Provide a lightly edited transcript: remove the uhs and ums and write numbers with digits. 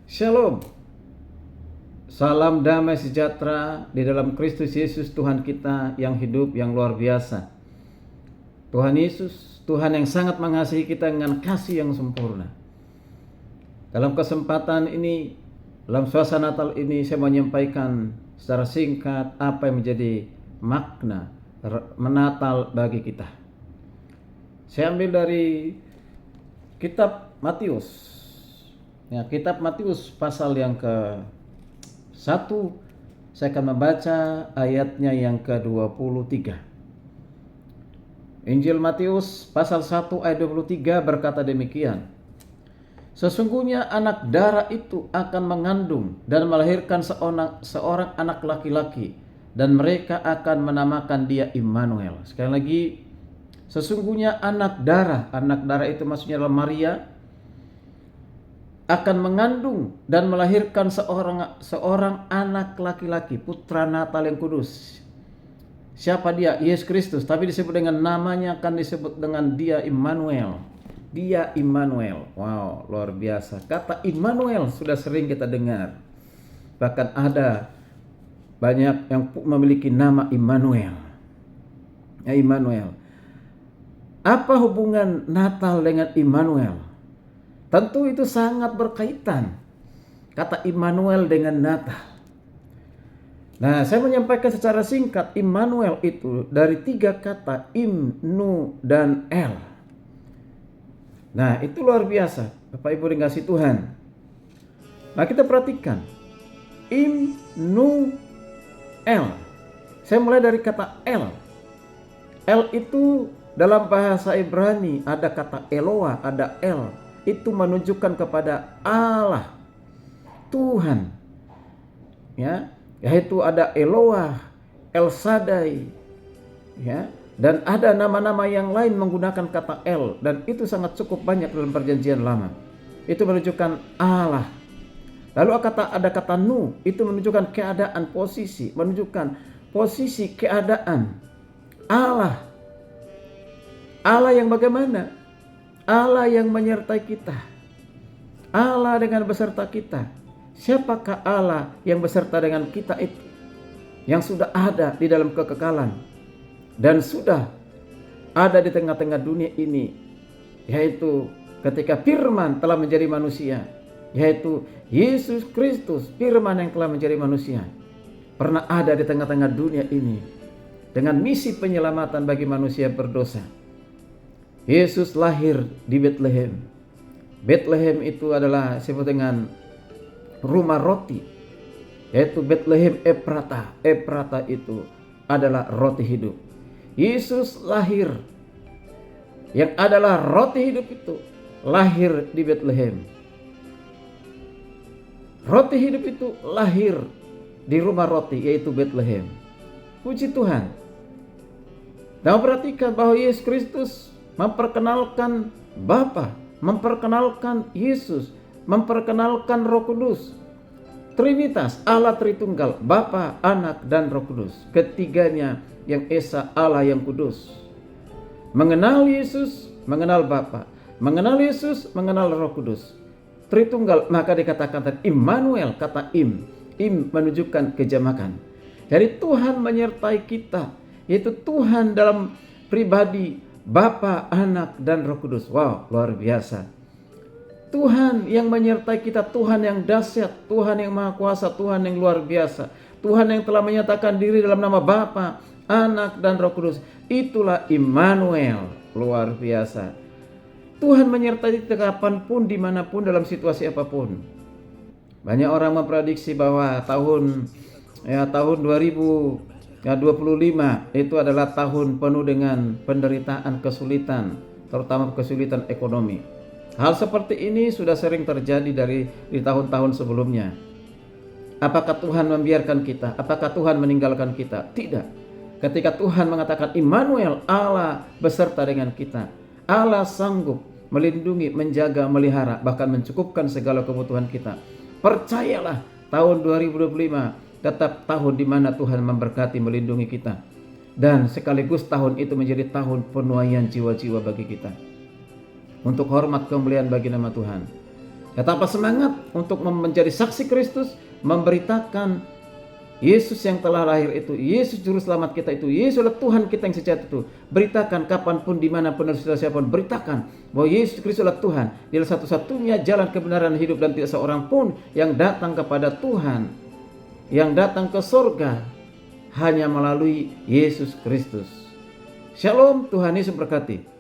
Shalom, salam damai sejahtera di dalam Kristus Yesus Tuhan kita yang hidup, yang luar biasa. Tuhan Yesus, Tuhan yang sangat mengasihi kita dengan kasih yang sempurna. Dalam kesempatan ini, dalam suasana Natal ini, saya menyampaikan secara singkat apa yang menjadi makna Natal bagi kita. Saya ambil dari kitab Matius. Ya, kitab Matius pasal yang ke-1, saya akan membaca ayatnya yang ke-23. Injil Matius pasal 1 ayat 23 berkata demikian. Sesungguhnya anak darah itu akan mengandung dan melahirkan seorang anak laki-laki, dan mereka akan menamakan dia Immanuel. Sekali lagi, sesungguhnya anak darah itu maksudnya adalah Maria, akan mengandung dan melahirkan seorang anak laki-laki, putra Natal yang kudus. Siapa dia? Yesus Kristus, tapi disebut dengan namanya akan disebut dengan dia Immanuel. Dia Immanuel. Wow, luar biasa. Kata Immanuel sudah sering kita dengar. Bahkan ada banyak yang memiliki nama Immanuel. Ya, Immanuel. Apa hubungan Natal dengan Immanuel? Tentu itu sangat berkaitan, kata Immanuel dengan Natal. Nah, saya menyampaikan secara singkat, Immanuel itu dari 3 kata, Im, Nu, dan El. Nah, itu luar biasa, Bapak Ibu dikasih Tuhan. Nah, kita perhatikan, Im, Nu, El. Saya mulai dari kata El. El itu dalam bahasa Ibrani ada kata Eloah, ada El. Itu menunjukkan kepada Allah, Tuhan, ya, yaitu ada Eloah, El Shaddai, ya, dan ada nama-nama yang lain menggunakan kata El, dan itu sangat cukup banyak dalam Perjanjian Lama. Itu menunjukkan Allah. Lalu ada kata Nu, itu menunjukkan keadaan, posisi, menunjukkan posisi keadaan Allah. Allah yang bagaimana? Allah yang menyertai kita. Allah dengan beserta kita. Siapakah Allah yang beserta dengan kita itu? Yang sudah ada di dalam kekekalan dan sudah ada di tengah-tengah dunia ini, yaitu ketika Firman telah menjadi manusia, yaitu Yesus Kristus, Firman yang telah menjadi manusia, pernah ada di tengah-tengah dunia ini dengan misi penyelamatan bagi manusia berdosa. Yesus lahir di Bethlehem. Bethlehem itu adalah disebut dengan rumah roti, yaitu Bethlehem Ephrata. Ephrata itu adalah roti hidup. Yesus lahir, yang adalah roti hidup itu lahir di Bethlehem. Roti hidup itu lahir di rumah roti, yaitu Bethlehem. Puji Tuhan. Nah, perhatikan bahwa Yesus Kristus memperkenalkan Bapa, memperkenalkan Yesus, memperkenalkan Roh Kudus. Trinitas, Allah Tritunggal, Bapa, Anak, dan Roh Kudus. Ketiganya yang Esa, Allah yang kudus. Mengenal Yesus, mengenal Bapa. Mengenal Yesus, mengenal Roh Kudus. Tritunggal, maka dikatakan Immanuel, kata Im. Im menunjukkan kejamakan. Jadi Tuhan menyertai kita, yaitu Tuhan dalam pribadi Bapa, Anak, dan Roh Kudus. Wow, luar biasa. Tuhan yang menyertai kita, Tuhan yang dahsyat, Tuhan yang maha kuasa, Tuhan yang luar biasa. Tuhan yang telah menyatakan diri dalam nama Bapa, Anak, dan Roh Kudus. Itulah Immanuel, luar biasa. Tuhan menyertai kita kapanpun, dimanapun, dalam situasi apapun. Banyak orang memprediksi bahwa tahun 2025 itu adalah tahun penuh dengan penderitaan, kesulitan, terutama kesulitan ekonomi. Hal seperti ini sudah sering terjadi di tahun-tahun sebelumnya. Apakah Tuhan membiarkan kita? Apakah Tuhan meninggalkan kita? Tidak. Ketika Tuhan mengatakan Immanuel, Allah beserta dengan kita. Allah sanggup melindungi, menjaga, melihara, bahkan mencukupkan segala kebutuhan kita. Percayalah, tahun 2025 tetap tahun di mana Tuhan memberkati, melindungi kita, dan sekaligus tahun itu menjadi tahun penuaian jiwa-jiwa bagi kita, untuk hormat kemuliaan bagi nama Tuhan. Tetaplah semangat untuk menjadi saksi Kristus, memberitakan Yesus yang telah lahir itu, Yesus juru selamat kita itu, Yesus adalah Tuhan kita yang sejati itu. Beritakan kapanpun, dimanapun, dan siapapun, beritakan bahwa Yesus Kristus adalah Tuhan. Dia adalah satu-satunya jalan kebenaran hidup, dan tidak seorang pun yang datang kepada Tuhan, yang datang ke surga, hanya melalui Yesus Kristus. Shalom, Tuhan Yesus berkati.